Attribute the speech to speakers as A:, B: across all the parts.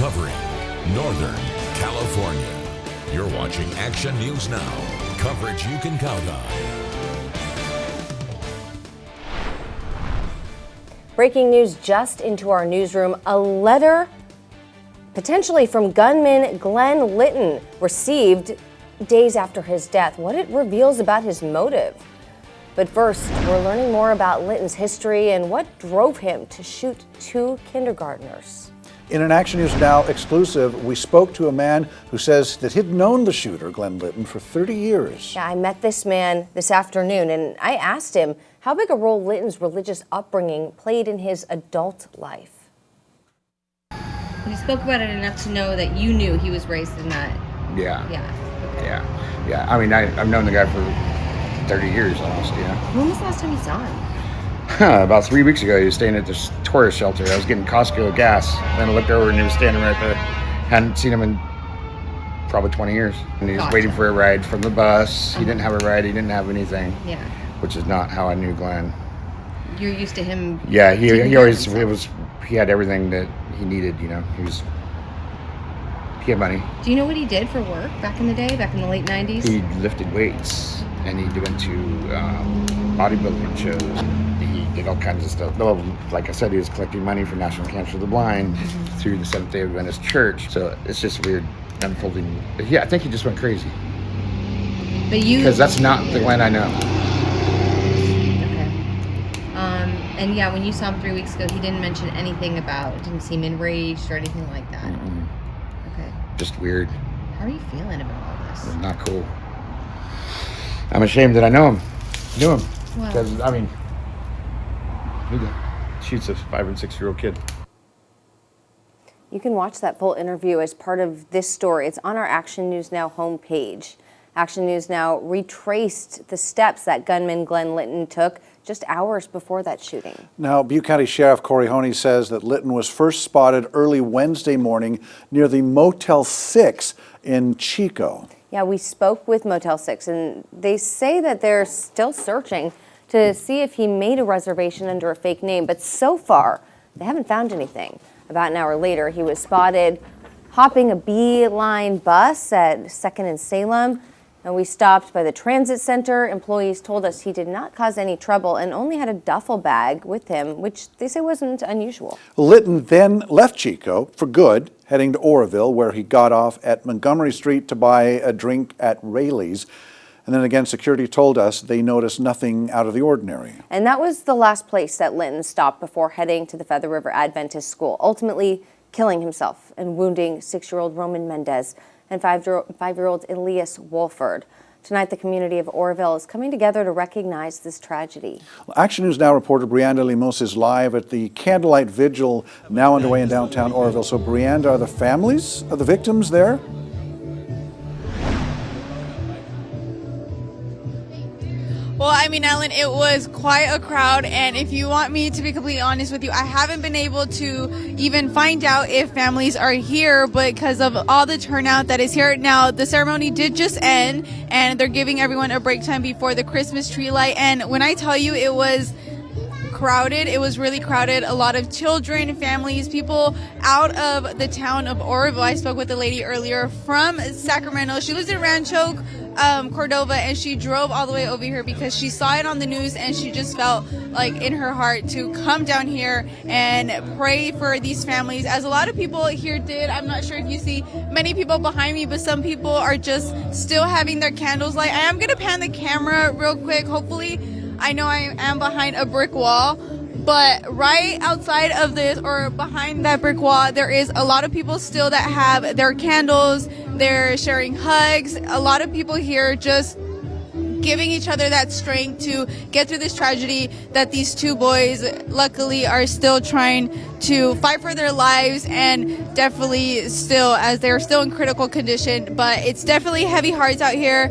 A: covering Northern California. You're watching Action News Now, coverage you can count on.
B: Breaking news just into our newsroom. A letter potentially from gunman Glenn Litton received days after his death. What it reveals about his motive. But first, we're learning more about Litton's history and what drove him to shoot two kindergartners.
C: In an Action News Now exclusive, we spoke to a man who says that he'd known the shooter, Glenn Litton, for 30 years.
B: Yeah, I met this man this afternoon, and I asked him how big a role Litton's religious upbringing played in his adult life.
D: We spoke about it enough to know that you knew he was raised in that.
E: Yeah.
D: Yeah.
E: Yeah. I mean, I've known the guy for 30 years almost, yeah.
D: When was the last time you saw him?
E: About 3 weeks ago, he was staying at this tourist shelter. I was getting Costco gas. Then I looked over and he was standing right there. Hadn't seen him in probably 20 years. And he was waiting for a ride from the bus. He didn't have a ride. He didn't have anything.
D: Yeah.
E: Which is not how I knew Glenn.
D: You're used to him.
E: Yeah, he always, he had everything that he needed, you know. He had money.
D: Do you know what he did for work back in the day, back in the late 90s?
E: He lifted weights and he went to bodybuilding shows. He did all kinds of stuff. Well, like I said, he was collecting money for National Cancer of the Blind through the Seventh-day Adventist Church. So it's just weird unfolding. Yeah, I think he just went crazy.
D: But you...
E: Because that's not the Glenn I know.
D: Okay. And yeah, when you saw him 3 weeks ago, he didn't mention anything about, didn't seem enraged or anything like that.
E: Mm-mm.
D: Okay.
E: Just weird.
D: How are you feeling about all this?
E: It's not cool. I'm ashamed that I knew him.
D: Well,
E: Because, I mean, who shoots a 5 and 6 year old kid?
B: You can watch that full interview as part of this story. It's on our Action News Now homepage. Action News Now retraced the steps that gunman Glenn Litton took just hours before that shooting.
C: Now, Butte County Sheriff Corey Honey says that Litton was first spotted early Wednesday morning near the Motel 6 in Chico.
B: Yeah, we spoke with Motel 6, and they say that they're still searching to see if he made a reservation under a fake name, but so far, they haven't found anything. About an hour later, he was spotted hopping a B-line bus at 2nd and Salem, and we stopped by the transit center. Employees told us he did not cause any trouble and only had a duffel bag with him, which they say wasn't unusual.
C: Litton then left Chico for good, heading to Oroville, where he got off at Montgomery Street to buy a drink at Rayleigh's. And then again, security told us they noticed nothing out of the ordinary.
B: And that was the last place that Litton stopped before heading to the Feather River Adventist School, ultimately killing himself and wounding 6-year-old Roman Mendez and 5-year-old Elias Wolford. Tonight, the community of Oroville is coming together to recognize this tragedy.
C: Action News Now reporter Brianda Limos is live at the candlelight vigil now underway in downtown Oroville. So, Brianda, are the families of the victims there?
F: Well, I mean, Ellen, it was quite a crowd, and if you want me to be completely honest with you, I haven't been able to even find out if families are here because of all the turnout that is here. Now, the ceremony did just end, and they're giving everyone a break time before the Christmas tree light, and when I tell you it was crowded, it was really crowded. A lot of children, families, people out of the town of Oroville. I spoke with a lady earlier from Sacramento. She lives in Rancho Cordova, and she drove all the way over here because she saw it on the news and she just felt like in her heart to come down here and pray for these families, as a lot of people here did. I'm not sure if you see many people behind me, but some people are just still having their candles light. I am going to pan the camera real quick. Hopefully, I know I am behind a brick wall, but right outside of this, or behind that brick wall, there is a lot of people still that have their candles. They're sharing hugs. A lot of people here just giving each other that strength to get through this tragedy that these two boys luckily are still trying to fight for their lives, and definitely still, as they're still in critical condition, but it's definitely heavy hearts out here.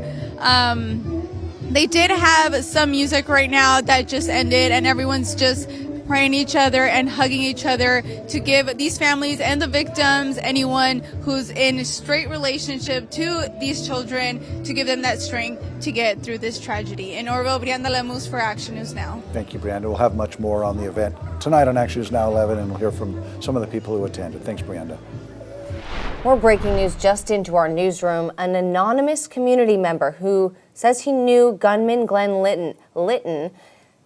F: They did have some music right now that just ended, and everyone's just praying each other and hugging each other to give these families and the victims, anyone who's in a straight relationship to these children, to give them that strength to get through this tragedy. In Oroville, Brianda Lemus for Action News Now.
C: Thank you, Brianda. We'll have much more on the event tonight on Action News Now 11, and we'll hear from some of the people who attended. Thanks, Brianda.
B: More breaking news just into our newsroom. An anonymous community member who says he knew gunman Glenn Litton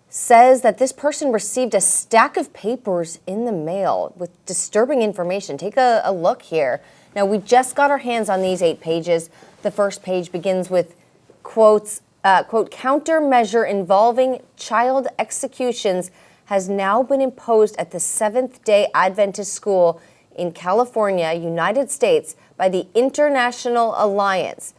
B: says that this person received a stack of papers in the mail with disturbing information. Take a look here. Now, we just got our hands on these 8 pages. The first page begins with quotes, quote, countermeasure involving child executions has now been imposed at the Seventh-day Adventist School in California, United States, by the International Alliance.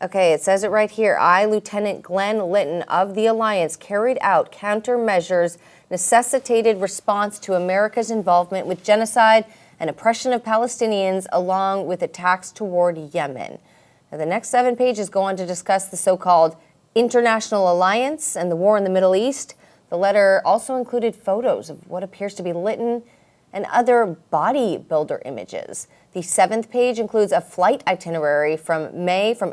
B: Okay, it says it right here. I, Lieutenant Glenn Litton of the Alliance, carried out countermeasures necessitated response to America's involvement with genocide and oppression of Palestinians, along with attacks toward Yemen. Now, the next 7 pages go on to discuss the so-called International Alliance and the war in the Middle East. The letter also included photos of what appears to be Litton and other bodybuilder images. The 7th page includes a flight itinerary from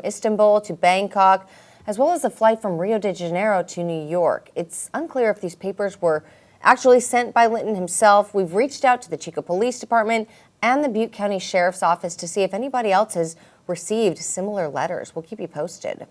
B: Istanbul to Bangkok, as well as a flight from Rio de Janeiro to New York. It's unclear if these papers were actually sent by Litton himself. We've reached out to the Chico Police Department and the Butte County Sheriff's Office to see if anybody else has received similar letters. We'll keep you posted.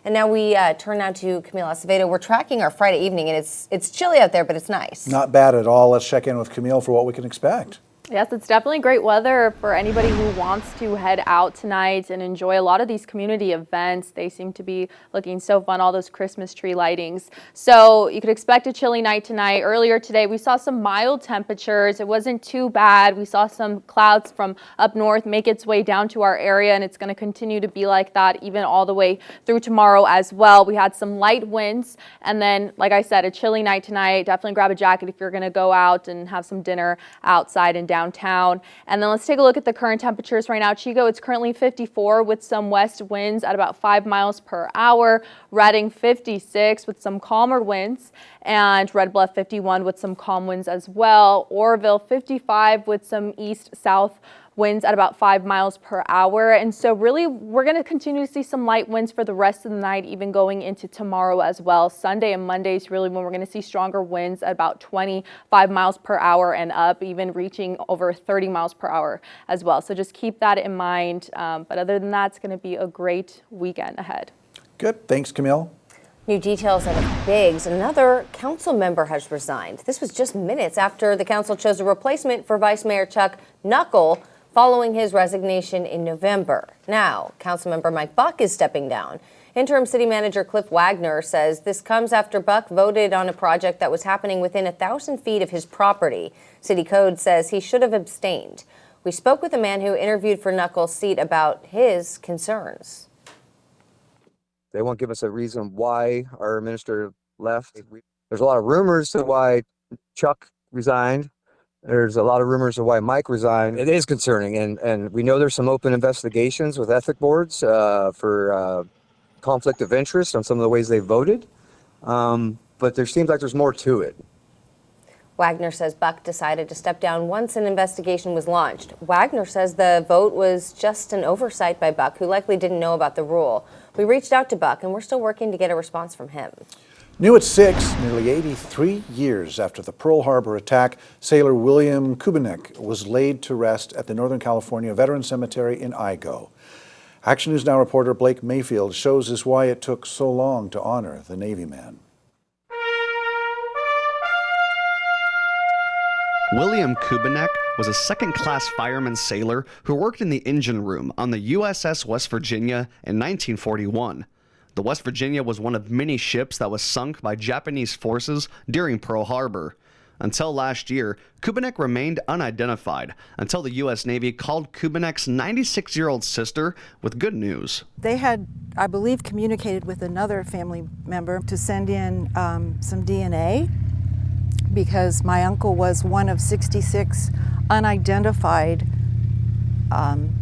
B: And now we turn now to Camille Acevedo. We're tracking our Friday evening, and it's chilly out there, but it's nice.
C: Not bad at all. Let's check in with Camille for what we can expect.
G: Yes, it's definitely great weather for anybody who wants to head out tonight and enjoy a lot of these community events. They seem to be looking so fun, all those Christmas tree lightings. So you could expect a chilly night tonight. Earlier today, we saw some mild temperatures. It wasn't too bad. We saw some clouds from up north make its way down to our area, and it's going to continue to be like that even all the way through tomorrow as well. We had some light winds, and then, like I said, a chilly night tonight. Definitely grab a jacket if you're going to go out and have some dinner outside and downtown. And then let's take a look at the current temperatures right now. Chico, it's currently 54 with some west winds at about 5 miles per hour. Redding 56 with some calmer winds, and Red Bluff 51 with some calm winds as well. Oroville 55 with some east-south winds at about 5 miles per hour. And so really we're going to continue to see some light winds for the rest of the night, even going into tomorrow as well. Sunday and Monday is really when we're going to see stronger winds at about 25 miles per hour and up, even reaching over 30 miles per hour as well. So just keep that in mind. But other than that, it's going to be a great weekend ahead. Good.
C: Thanks, Camille.
B: New details out of Biggs. Another council member has resigned. This was just minutes after the council chose a replacement for Vice Mayor Chuck Knuckle following his resignation in November. Now, Councilmember Mike Buck is stepping down. Interim City Manager Cliff Wagner says this comes after Buck voted on a project that was happening within 1,000 feet of his property. City Code says he should have abstained. We spoke with a man who interviewed for Knuckles' seat about his concerns.
H: They won't give us a reason why our minister left. There's a lot of rumors of why Chuck resigned. There's a lot of rumors of why Mike resigned. It is concerning, and we know there's some open investigations with ethic boards for conflict of interest on some of the ways they voted, but there seems like there's more to it.
B: Wagner says Buck decided to step down once an investigation was launched. Wagner says the vote was just an oversight by Buck, who likely didn't know about the rule. We reached out to Buck, and we're still working to get a response from him.
C: New at 6, nearly 83 years after the Pearl Harbor attack, sailor William Kubenek was laid to rest at the Northern California Veterans Cemetery in Igo. Action News Now reporter Blake Mayfield shows us why it took so long to honor the Navy man.
I: William Kubenek was a second-class fireman sailor who worked in the engine room on the USS West Virginia in 1941. The West Virginia was one of many ships that was sunk by Japanese forces during Pearl Harbor. Until last year, Kubenek remained unidentified until the U.S. Navy called Kubenek's 96-year-old sister with good news.
J: They had, I believe, communicated with another family member to send in some DNA because my uncle was one of 66 unidentified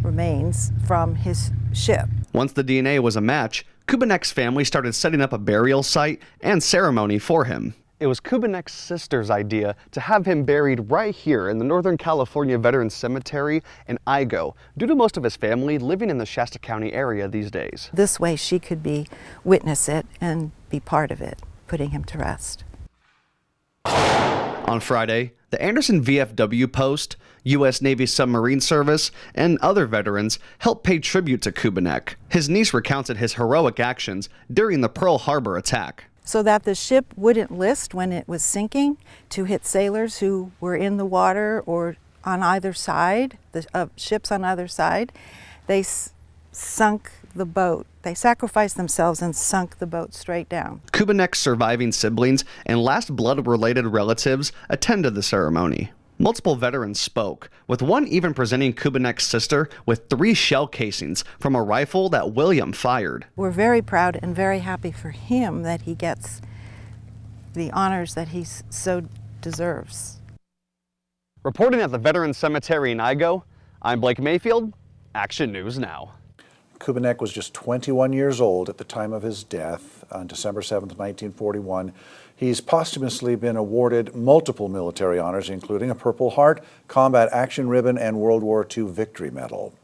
J: remains from his ship.
I: Once the DNA was a match, Kubenek's family started setting up a burial site and ceremony for him. It was Kubenek's sister's idea to have him buried right here in the Northern California Veterans Cemetery in Igo, due to most of his family living in the Shasta County area these days.
J: This way she could witness it and be part of it, putting him to rest.
I: On Friday, the Anderson VFW Post, U.S. Navy Submarine Service, and other veterans helped pay tribute to Kubanek. His niece recounted his heroic actions during the Pearl Harbor attack.
J: So that the ship wouldn't list when it was sinking to hit sailors who were in the water or on either side, the ships on either side, they sunk the boat. They sacrificed themselves and sunk the boat straight down.
I: Kubanek's surviving siblings and last blood-related relatives attended the ceremony. Multiple veterans spoke, with one even presenting Kubanek's sister with 3 shell casings from a rifle that William fired.
J: We're very proud and very happy for him that he gets the honors that he so deserves.
I: Reporting at the Veterans Cemetery in Igo, I'm Blake Mayfield, Action News Now.
C: Kubanek was just 21 years old at the time of his death on December 7th, 1941. He's posthumously been awarded multiple military honors, including a Purple Heart, Combat Action Ribbon, and World War II Victory Medal.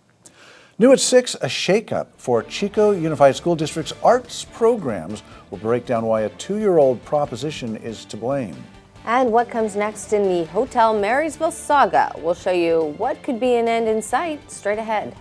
C: New at 6, a shakeup for Chico Unified School District's arts programs. Will break down why a 2-year-old proposition is to blame.
B: And what comes next in the Hotel Marysville saga? We'll show you what could be an end in sight straight ahead.